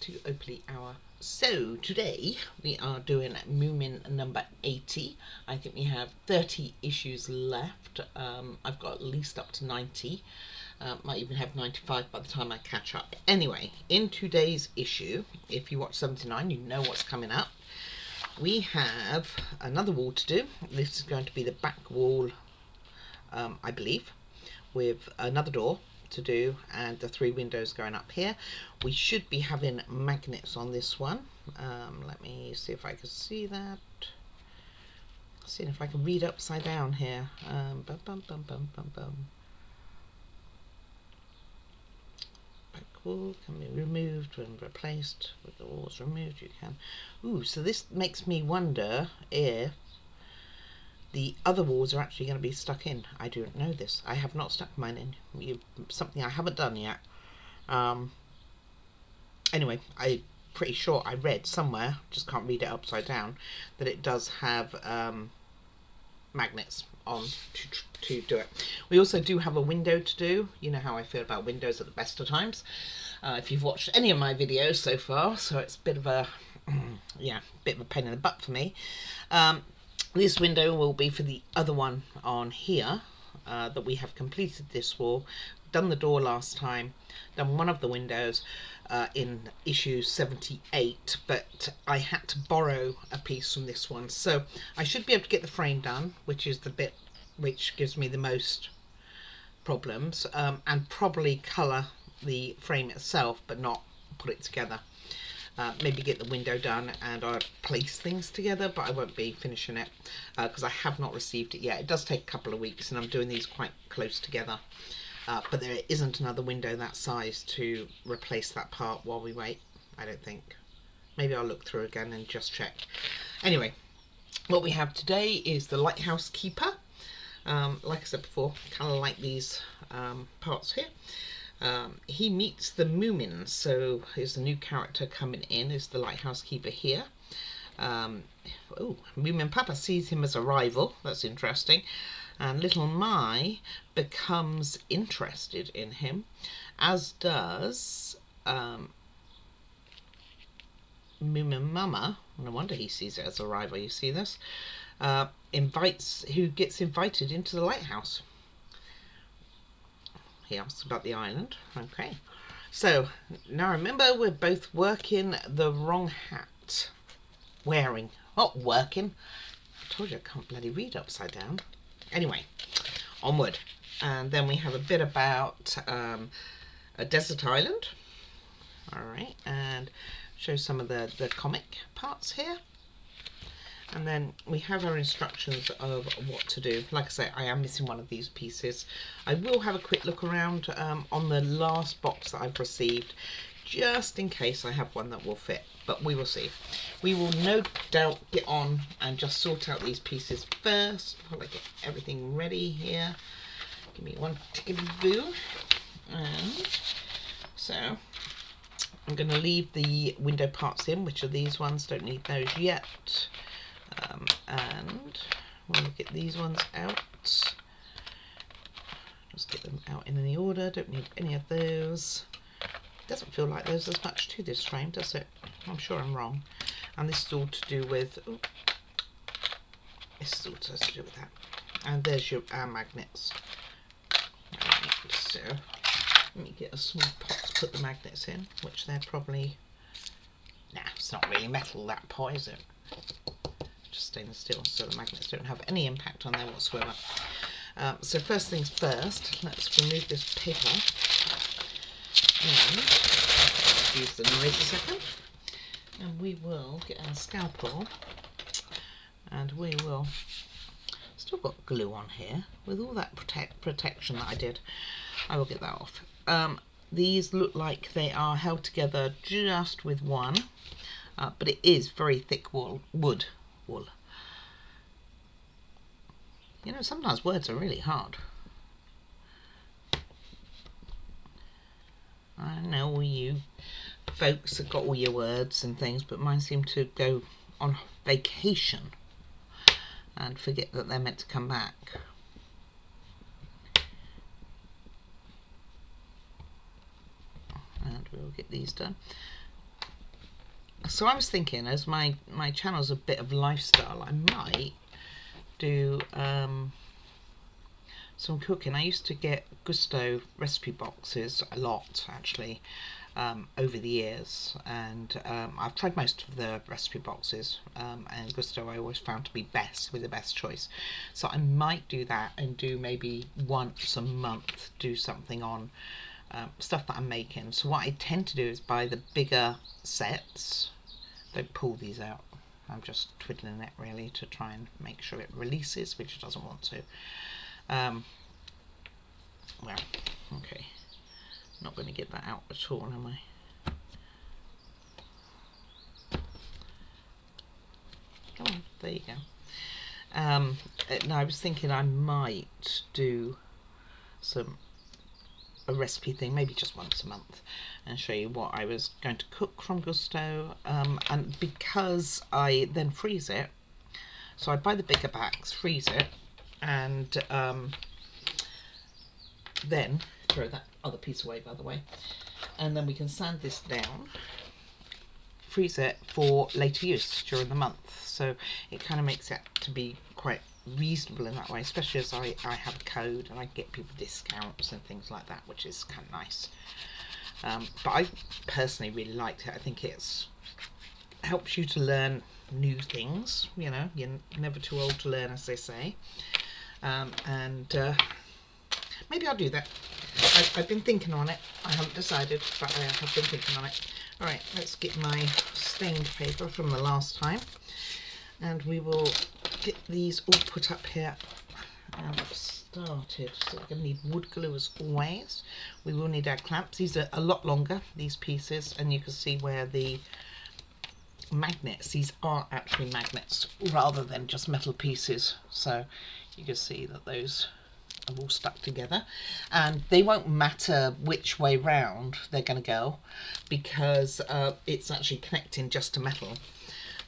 to Opally Hour. So today we are doing Moomin number 80. I think we have 30 issues left. I've got at least up to 90. Might even have 95 by the time I catch up. Anyway, in today's issue, if you watch 79, you know what's coming up. We have another wall to do. This is going to be the back wall, I believe, with another door to do and the 3 windows going up here. We should be having magnets on this one. Let me see if I can see that. See if I can read upside down here. Back wall can be removed and replaced with the walls removed. You can. Ooh, so this makes me wonder if the other walls are actually going to be stuck in. I don't know this. I have not stuck mine in. Something I haven't done yet. Anyway, I'm pretty sure I read somewhere, just can't read it upside down, that it does have magnets on to do it. We also do have a window to do. You know how I feel about windows at the best of times. If you've watched any of my videos so far, so it's a bit of a bit of a pain in the butt for me. This window will be for the other one on here, that we have completed this wall, done the door last time, done one of the windows in issue 78, but I had to borrow a piece from this one. So I should be able to get the frame done, which is the bit which gives me the most problems, and probably colour the frame itself, but not put it together. Maybe get the window done and I'll place things together, but I won't be finishing it because I have not received it yet. It does take a couple of weeks and I'm doing these quite close together, but there isn't another window that size to replace that part while we wait, I don't think. Maybe I'll look through again and just check. Anyway, what we have today is the Lighthouse Keeper. Like I said before, kind of like these parts here. He meets the Moomin, so here's the new character coming in, is the Lighthouse Keeper here. Moomin Papa sees him as a rival, that's interesting, and little Mai becomes interested in him, as does Moomin Mama. No wonder he sees it as a rival, you see this? Who gets invited into the lighthouse. He asks about the island. Okay, so now remember, we're both working the wrong hat. Wearing, not working. I told you I can't bloody read upside down. Anyway, onward. And then we have a bit about a desert island. All right, and show some of the comic parts here. And then we have our instructions of what to do. Like I say, I am missing one of these pieces. I will have a quick look around on the last box that I've received, just in case I have one that will fit, but we will see. We will no doubt get on and just sort out these pieces first while I get everything ready here. Give me one tickety-boo. And so I'm going to leave the window parts in, which are these ones. Don't need those yet. And we'll get these ones out. Just get them out in any order. Don't need any of those. Doesn't feel like there's as much to this frame, does it? I'm sure I'm wrong. And this is all to do with. This is all to do with that. And there's our magnets. Right, so let me get a small pot to put the magnets in, which they're probably. Nah, it's not really metal, that pot, is it? Just stainless steel, so the magnets don't have any impact on there whatsoever. So first things first, let's remove this paper and use the noise a second, and we will get our scalpel and we will, still got glue on here with all that protection that I did. I will get that off. These look like they are held together just with one, but it is very thick wood. You know, sometimes words are really hard. I know all you folks have got all your words and things, but mine seem to go on vacation and forget that they're meant to come back. And we'll get these done. So I was thinking, as my channel's a bit of lifestyle, I might do some cooking. I used to get Gusto recipe boxes a lot, actually, over the years, and I've tried most of the recipe boxes, and Gusto I always found to be the best choice. So I might do that and do maybe once a month, do something on stuff that I'm making. So what I tend to do is buy the bigger sets. Don't pull these out. I'm just twiddling it really to try and make sure it releases, which it doesn't want to. Well, okay. Not going to get that out at all, am I? Oh, there you go. Now I was thinking I might do a recipe thing, maybe just once a month, and show you what I was going to cook from Gusto. And because I then freeze it, so I buy the bigger packs, freeze it, and then throw that other piece away, by the way, and then we can sand this down, freeze it for later use during the month. So it kind of makes it to be quite reasonable in that way, especially as I have a code and I get people discounts and things like that, which is kind of nice. But I personally really liked it. I think it's helps you to learn new things, you know, you're never too old to learn, as they say. And maybe I'll do that. I've been thinking on it. I haven't decided, but I have been thinking on it. Alright, let's get my stained paper from the last time, and we will get these all put up here and started. So we're going to need wood glue as always. We will need our clamps. These are a lot longer, these pieces, and you can see where the magnets, these are actually magnets rather than just metal pieces. So you can see that those are all stuck together, and they won't matter which way round they're going to go because it's actually connecting just to metal.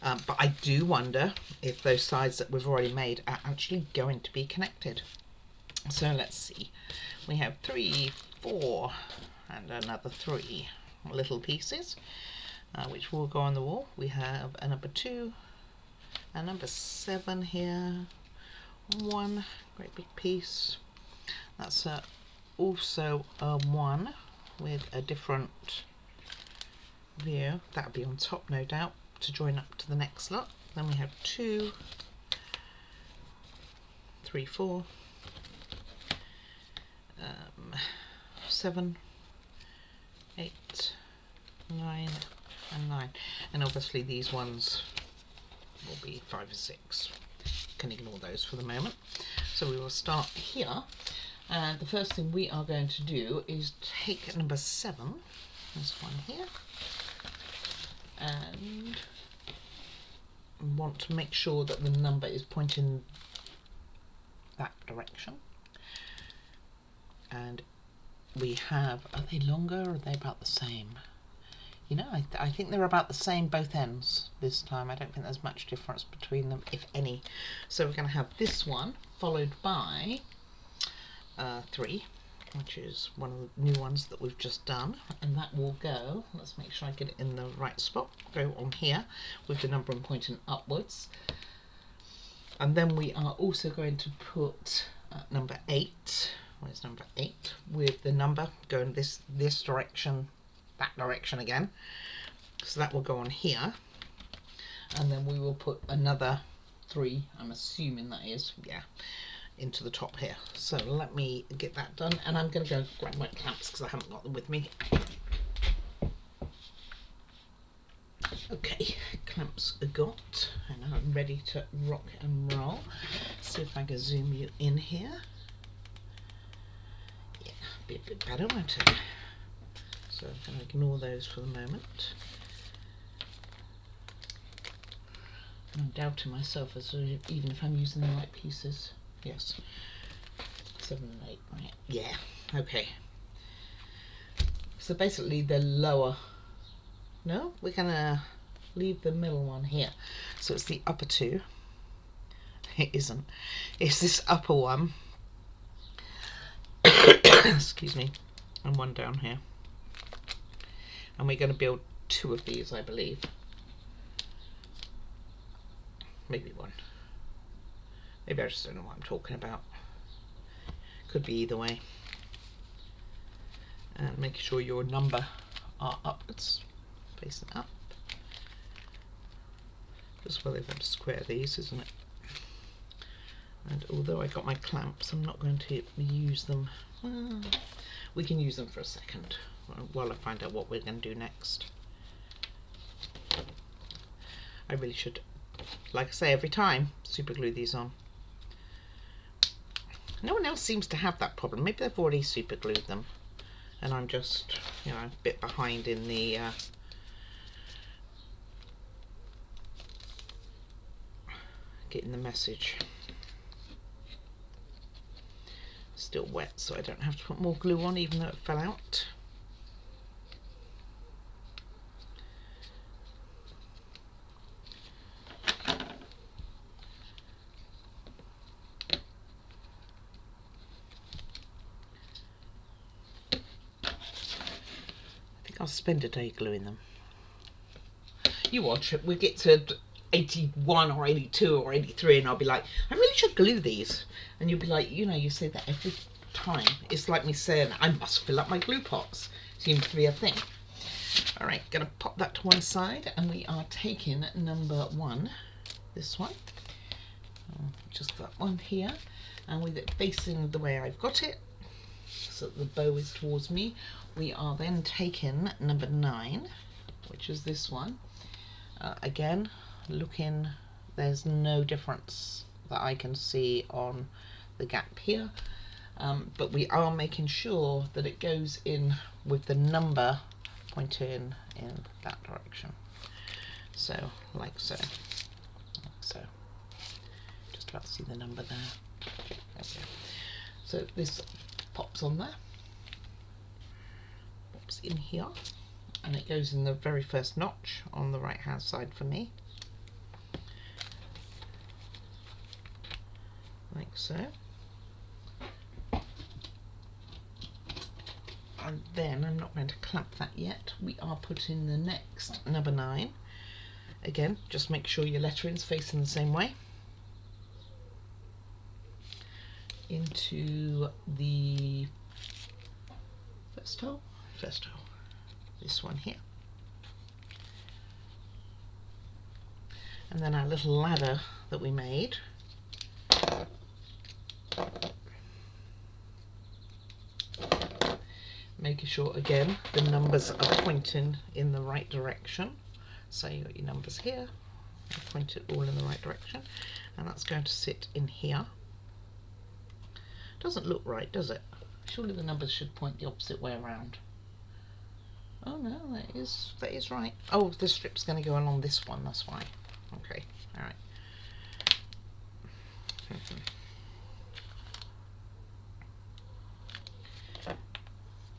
But I do wonder if those sides that we've already made are actually going to be connected. So let's see. We have 3, 4 and another 3 little pieces which will go on the wall. We have a number 2, a number 7 here, one great big piece. That's also a 1 with a different view. That'll be on top, no doubt, to join up to the next lot. Then we have 2, 3, 4, 7, 8, 9 and 9, and obviously these ones will be 5 or 6. Can ignore those for the moment. So we will start here, and the first thing we are going to do is take number 7, this one here, and want to make sure that the number is pointing that direction. And we have, are they longer or are they about the same? You know, I think they're about the same both ends this time. I don't think there's much difference between them, if any. So we're going to have this one followed by 3, which is one of the new ones that we've just done, and that will go, let's make sure I get it in the right spot, go on here with the number pointing upwards. And then we are also going to put number 8, where's number 8, with the number going this direction, that direction again. So that will go on here, and then we will put another 3, I'm assuming that is, yeah, into the top here. So let me get that done, and I'm going to go grab my clamps because I haven't got them with me. Okay, clamps are got, and I'm ready to rock and roll. See if I can zoom you in here. Yeah, be a bit better, won't it? So I'm going to ignore those for the moment. I'm doubting myself as to even if I'm using the right pieces. Yes, 7 and 8, right? Yeah, okay. So basically the lower, no, we're going to leave the middle one here. So it's the upper 2. It isn't. It's this upper one. Excuse me. And one down here. And we're going to build 2 of these, I believe. maybe 1. Maybe I just don't know what I'm talking about. Could be either way. And make sure your number are upwards, facing up. Just where they want to square these, isn't it? And although I got my clamps, I'm not going to use them. Well, we can use them for a second while I find out what we're going to do next. I really should, like I say every time, super glue these on. No one else seems to have that problem. Maybe they've already super glued them and I'm just, you know, a bit behind in the getting the message. Still wet, so I don't have to put more glue on even though it fell out. I'll spend a day gluing them. You watch it, we get to 81 or 82 or 83 and I'll be like, I really should glue these. And you'll be like, you know, you say that every time. It's like me saying, I must fill up my glue pots. Seems to be a thing. All right, gonna pop that to one side and we are taking number 1, this one. Just that one here. And with it facing the way I've got it, so that the bow is towards me, we are then taking number 9, which is this one. Again, looking, there's no difference that I can see on the gap here, but we are making sure that it goes in with the number pointing in that direction. So, like so, like so. Just about to see the number there. There we go. So this pops on there, pops in here, and it goes in the very first notch on the right hand side for me, like so. And then I'm not going to clamp that yet. We are putting the next number 9. Again, just make sure your lettering's facing the same way. Into the first hole, this one here. And then our little ladder that we made. Making sure again the numbers are pointing in the right direction. So you got your numbers here, point it all in the right direction, and that's going to sit in here. Doesn't look right, does it? Surely the numbers should point the opposite way around. Oh no, that is right. Oh, the strip's going to go along this one, that's why. Okay, all right.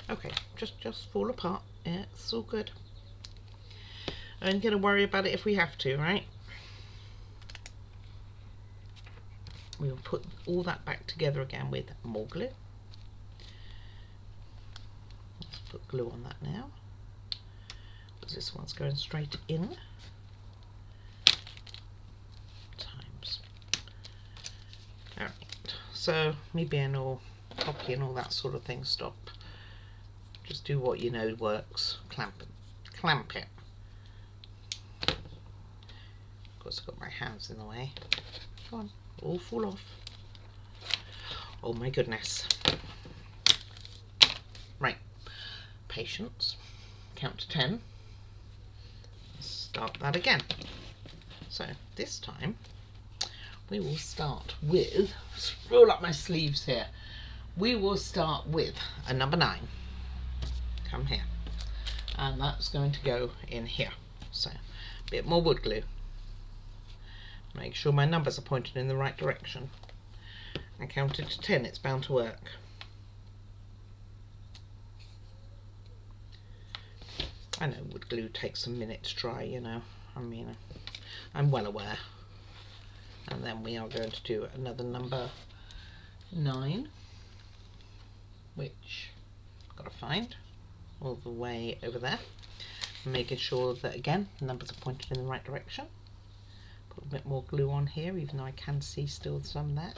Okay, just fall apart. Yeah, it's all good. I ain't going to worry about it if we have to, right? We'll put all that back together again with more glue. Let's put glue on that now, because this one's going straight in. Times. Alright, so me being all cocky and all that sort of thing, stop. Just do what you know works. Clamp it. Of course I've got my hands in the way. Go on. All fall off. Oh my goodness. Right, patience, count to 10, start that again. So this time we will start with, roll up my sleeves here, we will start with a number 9, come here, and that's going to go in here. So a bit more wood glue. Make sure my numbers are pointed in the right direction. And count it to 10, it's bound to work. I know wood glue takes a minute to dry, you know. I mean, I'm well aware. And then we are going to do another number 9, which I've got to find all the way over there. Making sure that, again, the numbers are pointed in the right direction. Put a bit more glue on here, even though I can see still some there.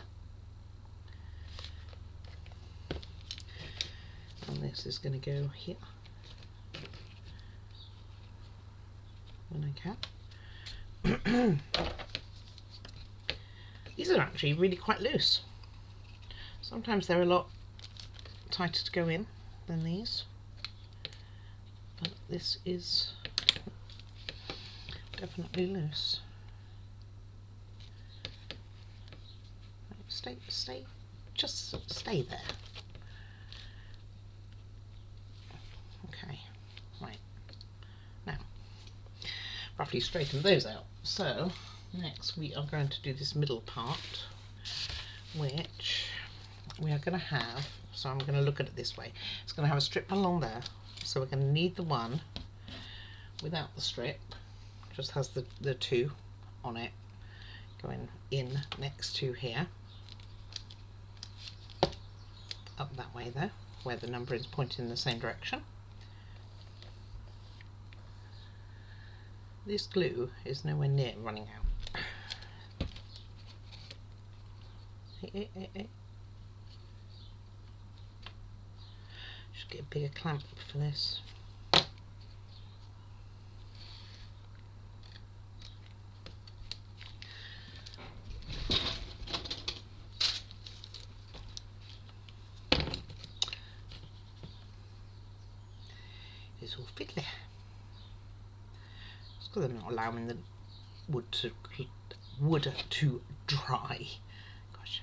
And this is going to go here when I can. These are actually really quite loose. Sometimes they're a lot tighter to go in than these, but this is definitely loose. Stay, just stay there. Okay, right, now roughly straighten those out. So next we are going to do this middle part, which we are going to have, so I'm going to look at it this way. It's going to have a strip along there, so we're going to need the one without the strip, just has the two on it going in next to here, up that way there, where the number is pointing in the same direction. This glue is nowhere near running out. Should get a bigger clamp for this. It's all fiddly. It's because I'm not allowing the wood to dry. Gosh,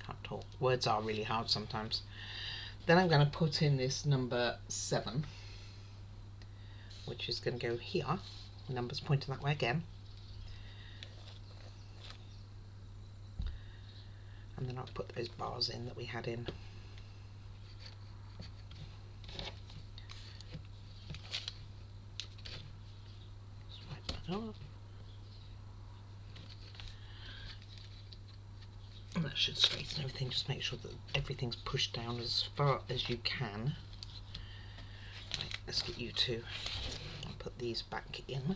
can't talk. Words are really hard sometimes. Then I'm going to put in this number 7, which is going to go here. The number's pointing that way again. And then I'll put those bars in that we had in. And that should straighten everything. Just make sure that everything's pushed down as far as you can. Right, let's get you to put these back in.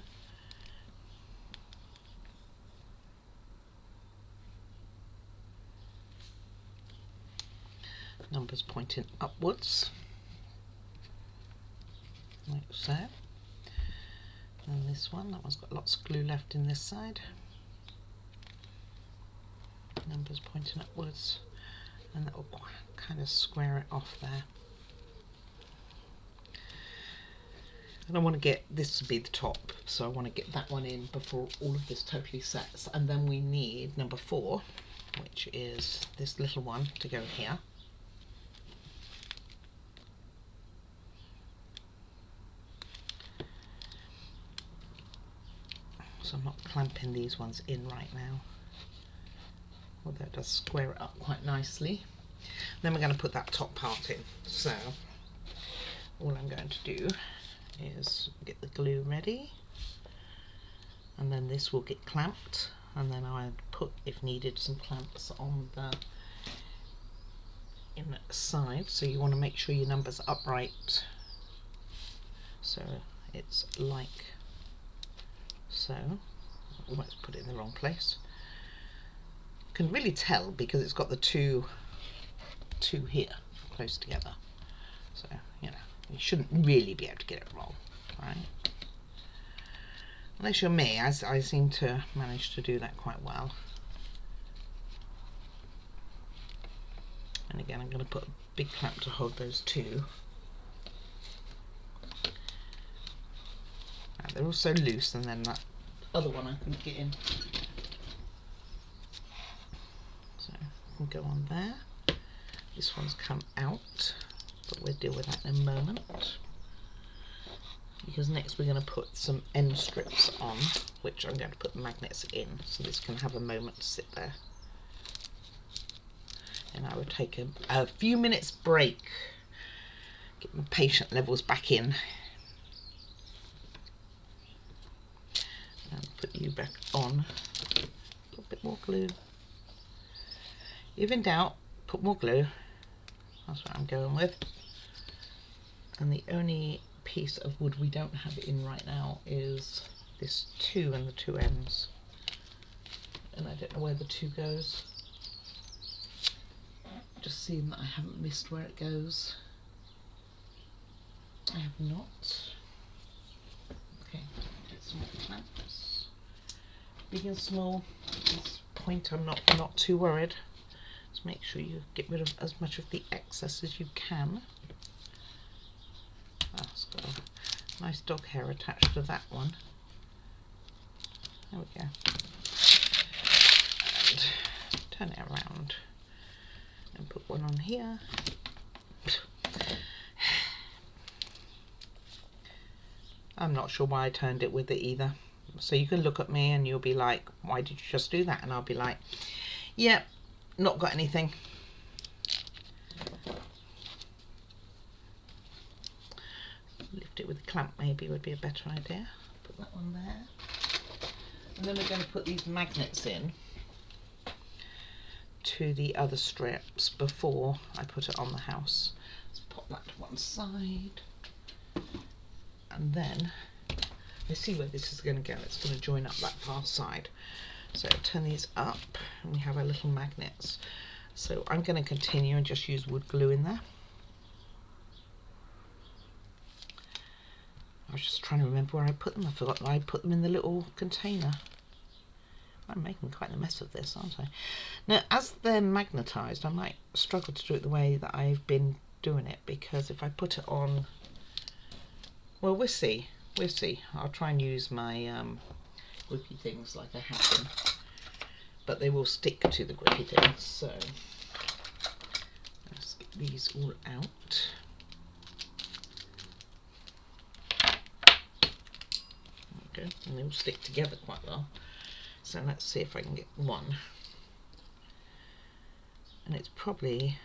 Numbers pointing upwards, like so. And this one, that one's got lots of glue left in this side. Numbers pointing upwards, and that will kind of square it off there. And I want to get this to be the top, so I want to get that one in before all of this totally sets. And then we need number 4, which is this little one, to go here. So I'm not clamping these ones in right now, although it does square it up quite nicely. Then we're going to put that top part in. So all I'm going to do is get the glue ready, and then this will get clamped, and then I'll put, if needed, some clamps on the inside. So you want to make sure your numbers are upright, so it's like so. Almost put it in the wrong place. You can really tell because it's got the two here close together, so you know you shouldn't really be able to get it wrong, right? Unless you're me, as I seem to manage to do that quite well. And again, I'm going to put a big clamp to hold those two. They're also loose, and then that other one I couldn't get in. So I can go on there. This one's come out, but we'll deal with that in a moment. Because next we're going to put some end strips on, which I'm going to put magnets in, so this can have a moment to sit there. And I will take a few minutes break, get my patient levels back in. And put you back on. A little bit more glue. If in doubt, put more glue. That's what I'm going with. And the only piece of wood we don't have in right now is this 2 and the 2 ends. and I don't know where the 2 goes. Just seeing that I haven't missed where it goes. I have not. Okay, get some more clamps. Big and small. At this point I'm not too worried. Just make sure you get rid of as much of the excess as you can. Oh, it's got a nice dog hair attached to that one. There we go. And turn it around and put one on here. I'm not sure why I turned it with it either. So you can look at me and you'll be like, why did you just do that? And I'll be like, yeah, not got anything. Lift it with a clamp maybe would be a better idea. Put that one there. And then we're going to put these magnets in to the other strips before I put it on the house. Let's pop that to one side. And then I see where this is going to go. It's going to join up that far side. So turn these up and we have our little magnets. So I'm going to continue and just use wood glue in there. I was just trying to remember where I put them. I forgot that I put them in the little container. I'm making quite a mess of this, aren't I? Now, as they're magnetised, I might struggle to do it the way that I've been doing it, because if I put it on, well, we'll see. We'll see. I'll try and use my grippy things like I have been, but they will stick to the grippy things. So let's get these all out. Okay, and they will stick together quite well. So let's see if I can get one. And it's probably,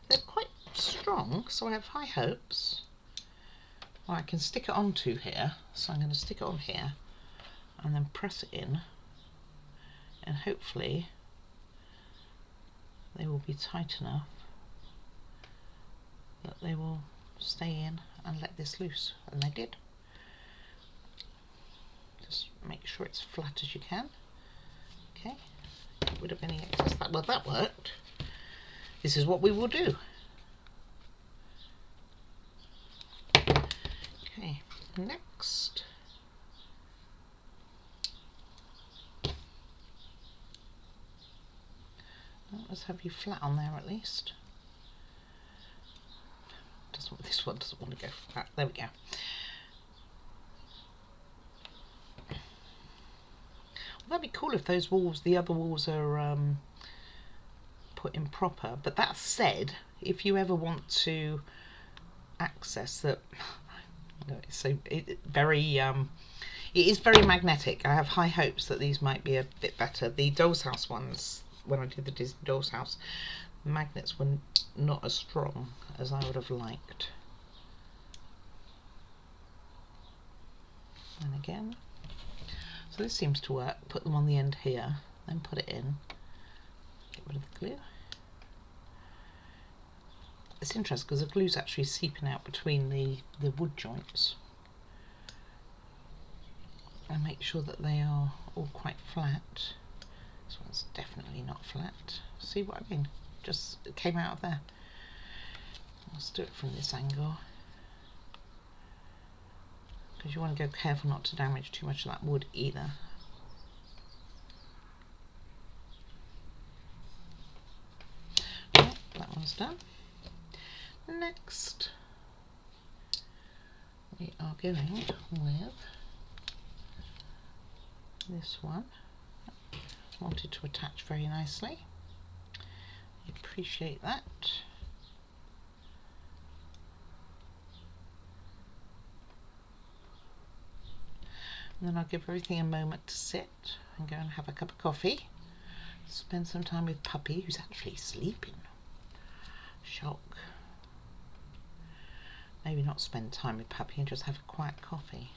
they're quite strong, so I have high hopes. Well, I can stick it onto here, so I'm going to stick it on here and then press it in, and hopefully they will be tight enough that they will stay in and let this loose, and they did. Just make sure it's flat as you can. Okay, get rid of any excess. Well, that worked. This is what we will do. Okay, next. Well, let's have you flat on there at least. This one doesn't want to go flat. There we go. That'd be cool if those walls, the other walls, are put in proper. But that said, if you ever want to access that, so it is very magnetic. I have high hopes that these might be a bit better. The Doll's House ones, when I did the Disney Doll's House, the magnets were not as strong as I would have liked. And again. So this seems to work. Put them on the end here, then put it in. Get rid of the glue. It's interesting because the glue's actually seeping out between the wood joints. And make sure that they are all quite flat. This one's definitely not flat. See what I mean? Just it came out of there. Let's do it from this angle, because you want to go careful not to damage too much of that wood either. Right, that one's done. Next, we are going with this one. Wanted to attach very nicely. I appreciate that. And then I'll give everything a moment to sit and go and have a cup of coffee. Spend some time with Puppy, who's actually sleeping. Shock. Maybe not spend time with Puppy and just have a quiet coffee.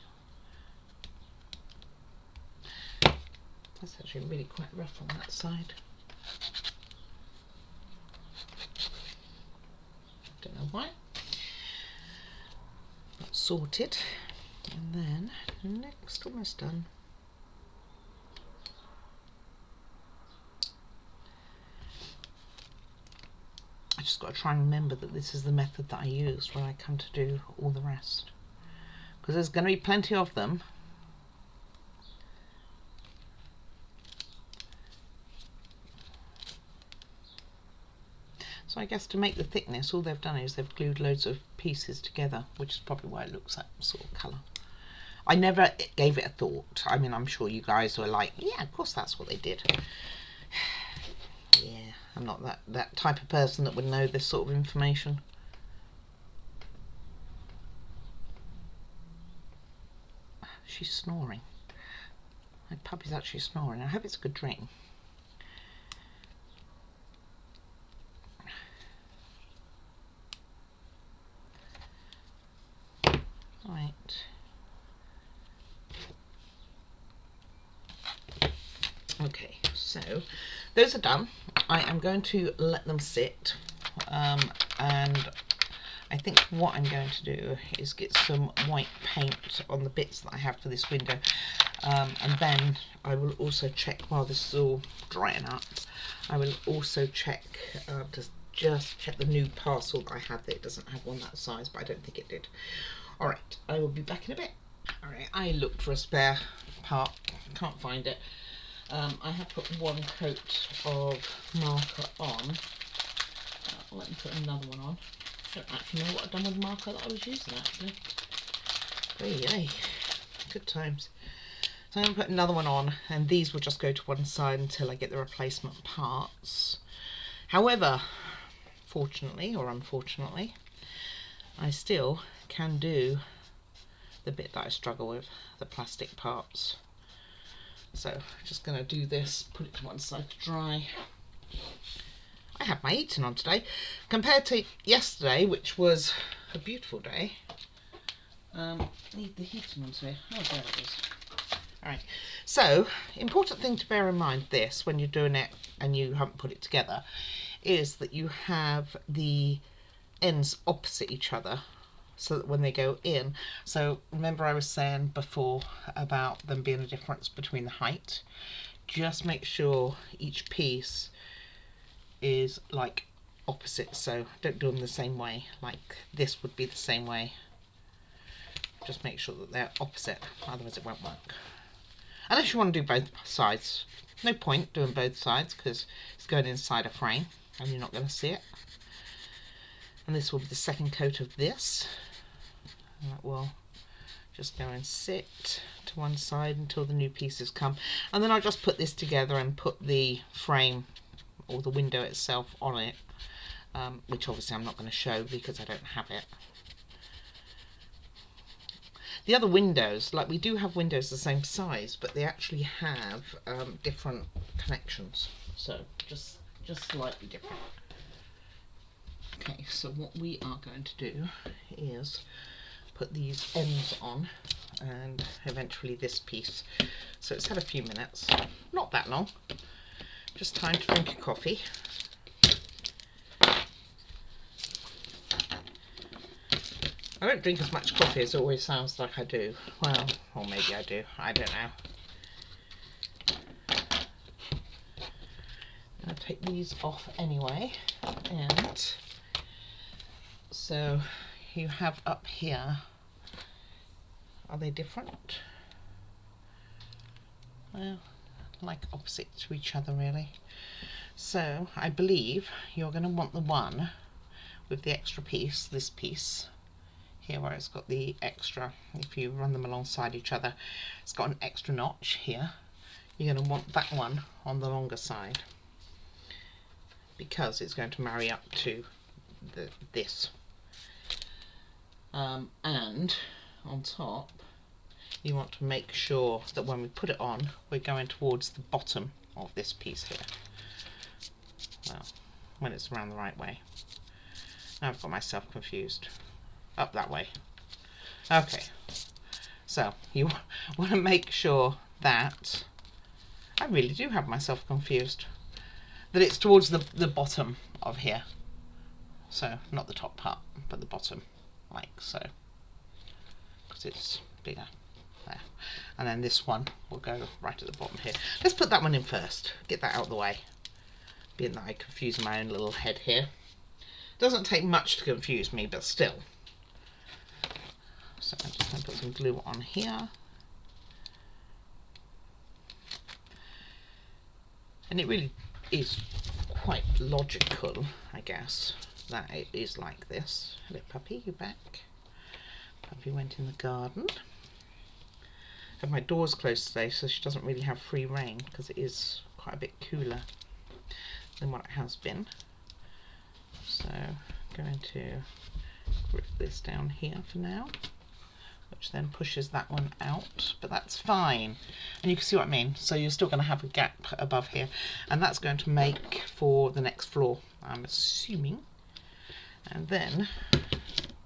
That's actually really quite rough on that side. Don't know why. That's sorted. And then next, almost done. just got to try and remember that this is the method that I used when I come to do all the rest, because there's going to be plenty of them. So I guess to make the thickness, all they've done is they've glued loads of pieces together, which is probably why it looks that sort of colour. I never gave it a thought. I mean, I'm sure you guys were like, yeah, of course that's what they did. Yeah, I'm not that type of person that would know this sort of information. She's snoring. My puppy's actually snoring. I hope it's a good dream. Right. Okay, so those are done. I am going to let them sit, and I think what I'm going to do is get some white paint on the bits that I have for this window, and then I will also check while this is all drying up. I will also check to just check the new parcel that I had. That it doesn't have one that size, but I don't think it did. Alright, I will be back in a bit. Alright, I looked for a spare part, can't find it. I have put one coat of marker on. Let me put another one on. I don't actually know what I've done with the marker that I was using actually. Hey, good times. So I'm going to put another one on, and these will just go to one side until I get the replacement parts. However, fortunately or unfortunately, I still can do the bit that I struggle with, the plastic parts. So I'm just going to do this, put it to one side to dry. I have my heating on today compared to yesterday, which was a beautiful day. Need the heating on today. Oh, there it is. Alright, so important thing to bear in mind this when you're doing it and you haven't put it together is that you have the ends opposite each other so that when they go in, so remember I was saying before about them being a difference between the height, just make sure each piece is like opposite, so don't do them the same way. Like this would be the same way, just make sure that they're opposite, otherwise it won't work. Unless you want to do both sides, no point doing both sides because it's going inside a frame and you're not going to see it. And this will be the second coat of this, and that will just go and sit to one side until the new pieces come, and then I'll just put this together and put the frame or the window itself on it, which obviously I'm not going to show because I don't have it. The other windows, like we do have windows the same size, but they actually have different connections, so just slightly different. Okay, so what we are going to do is put these ends on and eventually this piece. So it's had a few minutes, not that long, just time to drink your coffee. I don't drink as much coffee as it always sounds like I do. Well, or maybe I do, I don't know. I'll take these off anyway, and so you have up here, are they different? Well, like opposite to each other really. So I believe you're going to want the one with the extra piece, this piece here where it's got the extra, if you run them alongside each other, it's got an extra notch here. You're going to want that one on the longer side because it's going to marry up to this. And on top you want to make sure that when we put it on we're going towards the bottom of this piece here. Well, when it's around the right way. Now I've got myself confused. Up that way. Okay, so you want to make sure that, I really do have myself confused, that it's towards the bottom of here. So not the top part, but the bottom, like so, because it's bigger. There. And then this one will go right at the bottom here. Let's put that one in first, get that out of the way, being that I confuse my own little head here. Doesn't take much to confuse me, but still. So I'm just going to put some glue on here. And it really is quite logical, I guess, that it is like this. Hello puppy, you back? Puppy went in the garden. I have my doors closed today so she doesn't really have free rein because it is quite a bit cooler than what it has been. So I'm going to grip this down here for now, which then pushes that one out, but that's fine. And you can see what I mean. So you're still going to have a gap above here, and that's going to make for the next floor, I'm assuming. And then,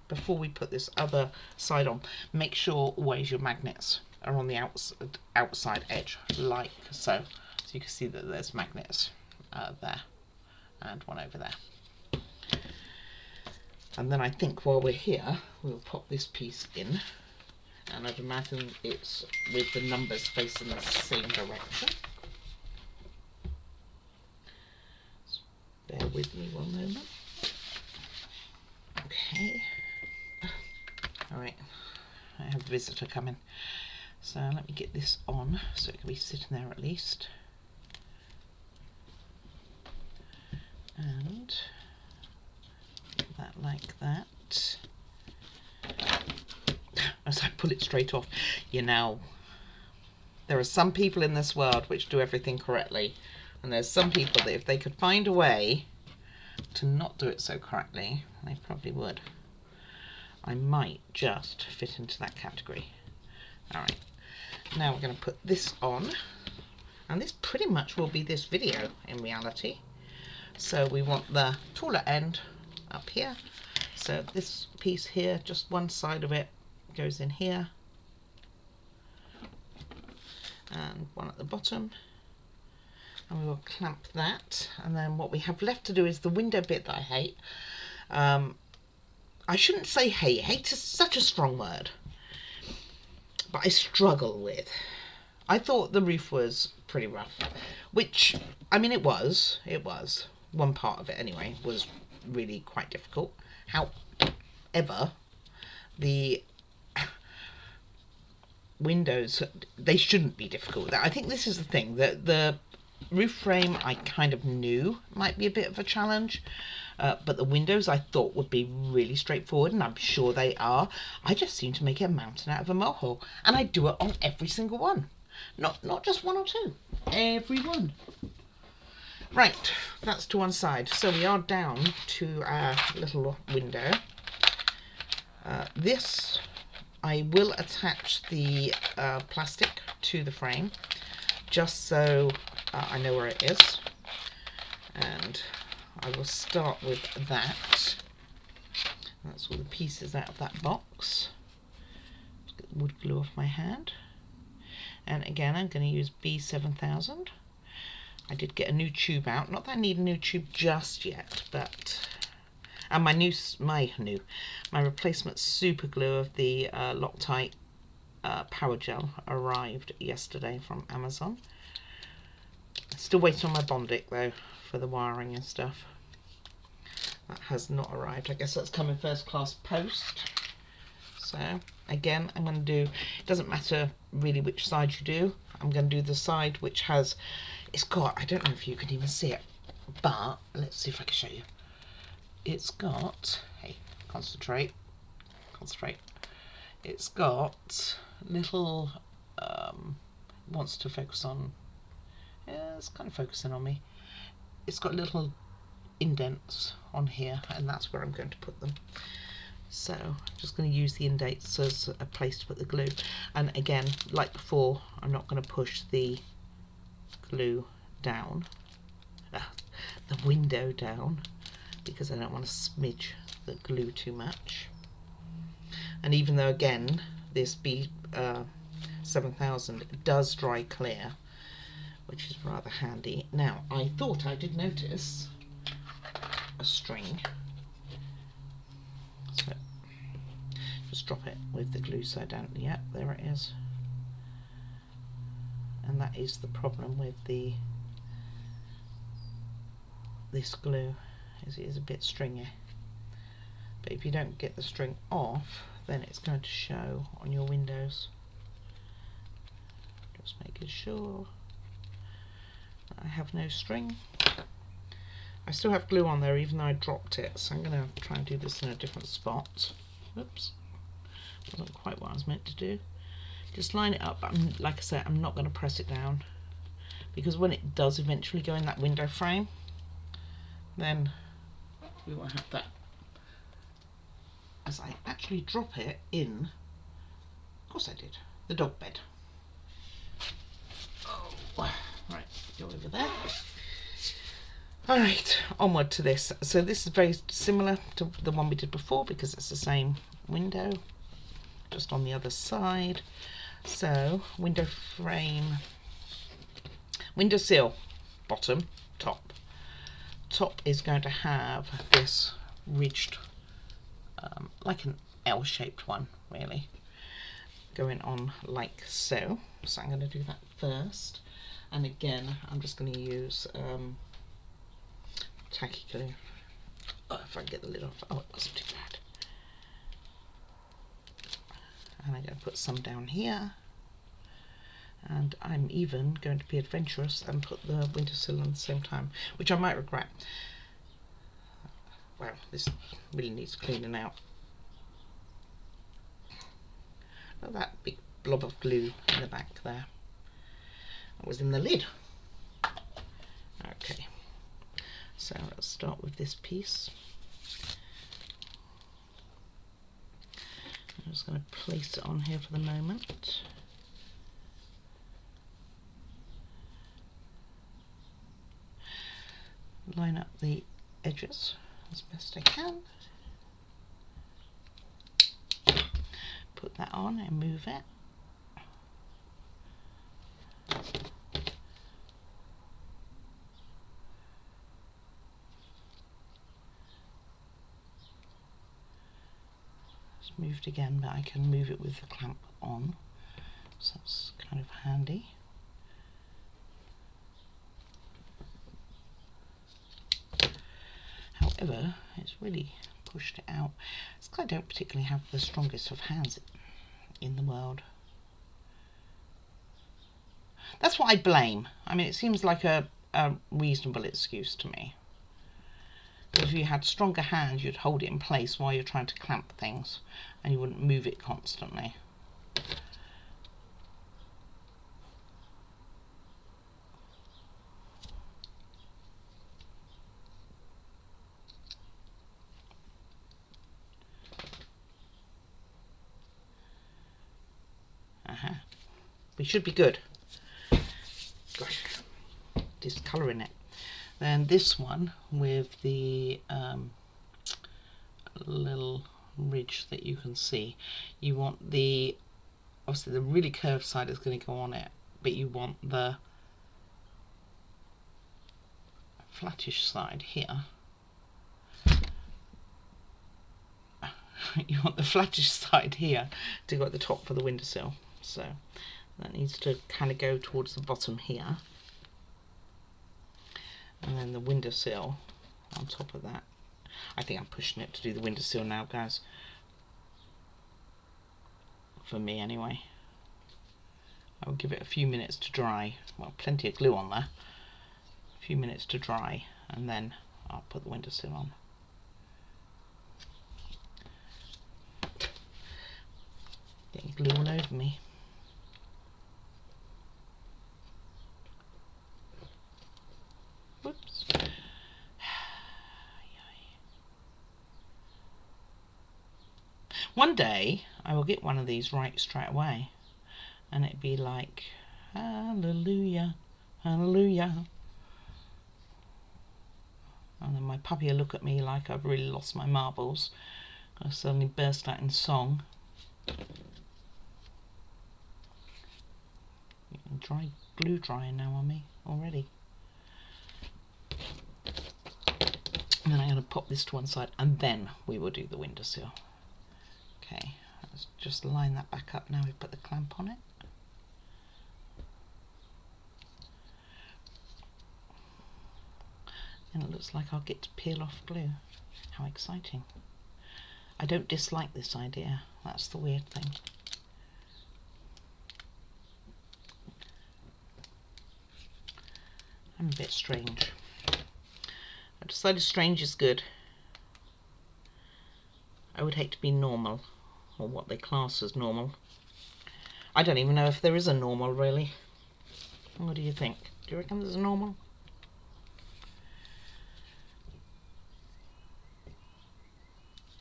before we put this other side on, make sure always your magnets are on the outside edge, like so. So you can see that there's magnets there, and one over there. And then I think while we're here, we'll pop this piece in. And I'd imagine it's with the numbers facing the same direction. So bear with me one moment. Okay. Alright, I have a visitor coming. So let me get this on so it can be sitting there at least. And put that like that. As I pull it straight off, there are some people in this world which do everything correctly, and there's some people that if they could find a way to not do it so correctly, they probably would. I might just fit into that category. Alright, now we're going to put this on, and this pretty much will be this video in reality. So we want the taller end up here, so this piece here, just one side of it goes in here, and one at the bottom, and we will clamp that. And then what we have left to do is the window bit that I hate. I shouldn't say hate. Hate is such a strong word, but I struggle with. I thought the roof was pretty rough, which, I mean, it was. One part of it anyway was really quite difficult. However, the windows, they shouldn't be difficult. I think this is the thing, that the roof frame I kind of knew might be a bit of a challenge, but the windows I thought would be really straightforward, and I'm sure they are. I just seem to make a mountain out of a molehill, and I do it on every single one. Not just one or two, every one. Right, that's to one side. So we are down to our little window. This, I will attach the plastic to the frame, just so I know where it is. And I will start with that. That's all the pieces out of that box. Let's get the wood glue off my hand. And again, I'm going to use B7000. I did get a new tube out. Not that I need a new tube just yet, but... And my replacement super glue of the Loctite power gel arrived yesterday from Amazon. Still waiting on my Bondic though for the wiring and stuff. That has not arrived. I guess that's coming first class post. So again, I'm going to do, it doesn't matter really which side you do. I'm going to do the side which has, it's got, I don't know if you can even see it, but let's see if I can show you. It's got, hey, concentrate. It's got little, wants to focus on, yeah, it's kind of focusing on me. It's got little indents on here, and that's where I'm going to put them. So I'm just going to use the indents as a place to put the glue. And again, like before, I'm not going to push the glue down, the window down, because I don't want to smidge the glue too much. And even though, again, this B7000 does dry clear, which is rather handy. Now, I thought I did notice a string. So just drop it with the glue side down. Yep, there it is. And that is the problem with this glue, is it is a bit stringy. but if you don't get the string off, then it's going to show on your windows. Just making sure I have no string. I still have glue on there even though I dropped it, so I'm going to try and do this in a different spot. Oops, wasn't quite what I was meant to do. Just line it up, but like I said, I'm not going to press it down, because when it does eventually go in that window frame, then we won't have that. As I actually drop it in, of course I did, the dog bed. Oh, right, go over there. Alright, onward to this. So this is very similar to the one we did before because it's the same window, just on the other side. So, window frame, window sill, bottom, top. Top is going to have this ridged, like an L-shaped one, really, going on like so. So I'm going to do that first. And again, I'm just going to use tacky glue. Oh, if I can get the lid off. Oh, it wasn't too bad. And I'm going to put some down here. And I'm even going to be adventurous and put the windowsill on the same time, which I might regret. Wow, this really needs cleaning out. Look at that big blob of glue in the back there. That was in the lid. Okay, so let's start with this piece. I'm just going to place it on here for the moment. Line up the edges as best I can. Put that on and move it. It's moved again, but I can move it with the clamp on, so that's kind of handy. However, it's really pushed it out. It's because I don't particularly have the strongest of hands in the world. That's what I blame. I mean, it seems like a reasonable excuse to me. If you had stronger hands, you'd hold it in place while you're trying to clamp things, and you wouldn't move it constantly. We should be good. Gosh, discolouring it. Then this one with the little ridge that you can see, you want the, obviously the really curved side is going to go on it, but you want the flattish side here. You want the flattish side here to go at the top for the windowsill. So that needs to kind of go towards the bottom here. And then the windowsill on top of that. I think I'm pushing it to do the windowsill now, guys. For me, anyway. I will give it a few minutes to dry. Well, plenty of glue on there. A few minutes to dry, and then I'll put the windowsill on. Getting glue all over me. Whoops. One day I will get one of these right straight away, and it'd be like, hallelujah, hallelujah. And then my puppy will look at me like I've really lost my marbles. I suddenly burst out in song. Dry glue drying now on me already. And then I'm going to pop this to one side, and then we will do the windowsill. Okay, let's just line that back up now we've put the clamp on it. And it looks like I'll get to peel off glue. How exciting. I don't dislike this idea. That's the weird thing. I'm a bit strange. I decided strange is good. I would hate to be normal, or what they class as normal. I don't even know if there is a normal, really. What do you think? Do you reckon there's a normal?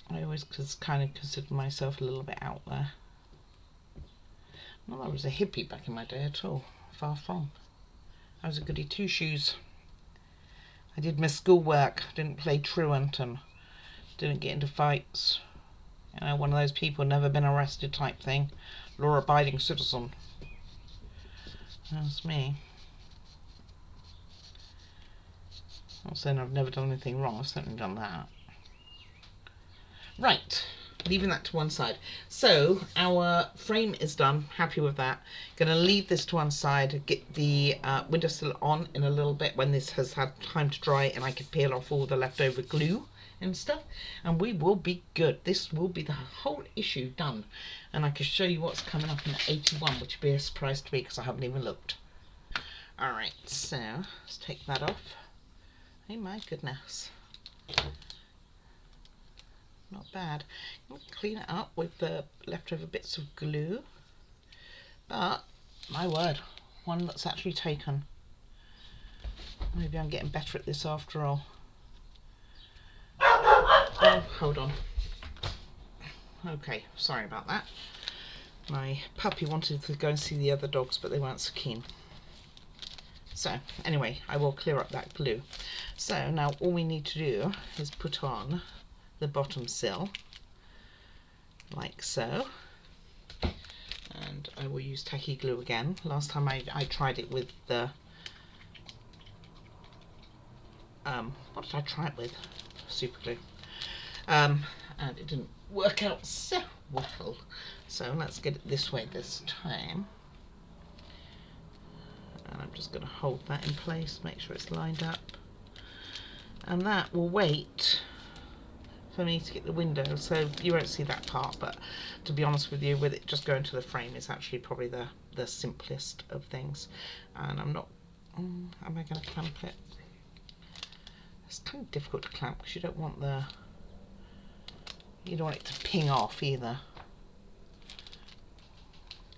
I always kind of consider myself a little bit out there. Not that I was a hippie back in my day at all. Far from. I was a goody two-shoes. I did my schoolwork, didn't play truant, and didn't get into fights. You know, one of those people never been arrested type thing. Law-abiding citizen. That's me. Not saying I've never done anything wrong, I've certainly done that. Right, leaving that to one side. So our frame is done, happy with that. Gonna leave this to one side, get the windowsill on in a little bit when this has had time to dry and I can peel off all the leftover glue and stuff, and we will be good. This will be the whole issue done, and I can show you what's coming up in 81, which will be a surprise to me because I haven't even looked. Alright, so let's take that off. Oh my goodness. Not bad. I'll clean it up with the leftover bits of glue. But, my word, one that's actually taken. Maybe I'm getting better at this after all. Oh, hold on. Okay, sorry about that. My puppy wanted to go and see the other dogs, but they weren't so keen. So, anyway, I will clear up that glue. So, now all we need to do is put on the bottom sill, like so. And I will use tacky glue again. Last time I tried it with the... what did I try it with? Super glue. And it didn't work out so well. So, let's get it this way this time. And I'm just going to hold that in place, make sure it's lined up. And that will wait for me to get the window, so you won't see that part, but to be honest with you, with it just going to the frame is actually probably the simplest of things. And I'm not... am I going to clamp it? It's kind of difficult to clamp because you don't want it to ping off either.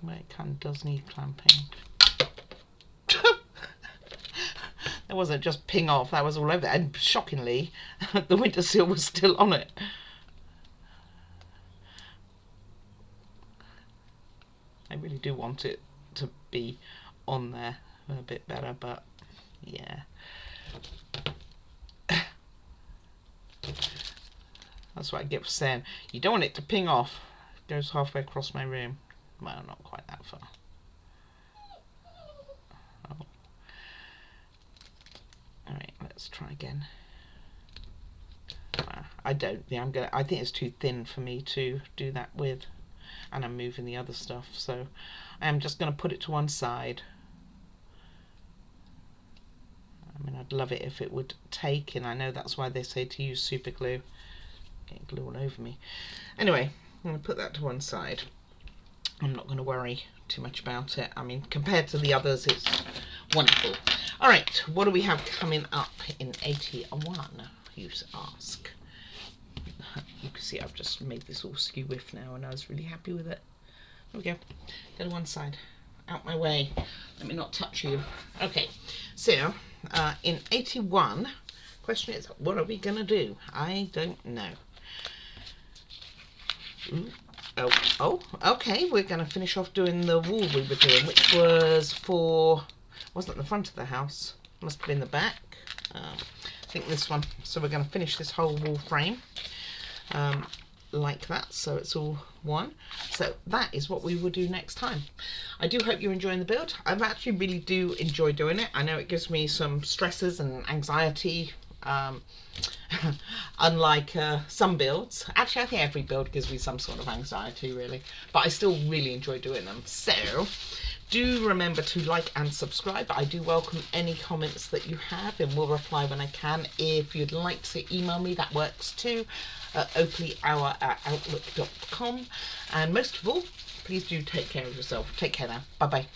But it kind of does need clamping. It wasn't just ping off, that was all over it. And shockingly, the windowsill was still on it. I really do want it to be on there a bit better, but yeah. That's what I get for saying, you don't want it to ping off. It goes halfway across my room. Well, not quite that far. Oh. Alright, let's try again. I don't think I think it's too thin for me to do that with, and I'm moving the other stuff, so I'm just going to put it to one side. I mean, I'd love it if it would take, and I know that's why they say to use super glue. Getting glue all over me. Anyway, I'm going to put that to one side. I'm not going to worry too much about it. I mean, compared to the others, it's wonderful. Alright, what do we have coming up in 81, you ask? You can see I've just made this all skew whiff now, and I was really happy with it. There we go. Go to one side. Out my way. Let me not touch you. Okay, so in 81, question is, what are we going to do? I don't know. Ooh. Oh, okay, we're going to finish off doing the wall we were doing, which was for... wasn't the front of the house, must have been the back. I think this one. So we're going to finish this whole wall frame like that, so it's all one. So that is what we will do next time. I do hope you're enjoying the build. I actually really do enjoy doing it. I know it gives me some stresses and anxiety, unlike some builds. Actually, I think every build gives me some sort of anxiety, really, but I still really enjoy doing them. So Do remember to like and subscribe. I do welcome any comments that you have and will reply when I can. If you'd like to email me, that works too, at oakleyhour@outlook.com. And most of all, please do take care of yourself. Take care now. Bye bye.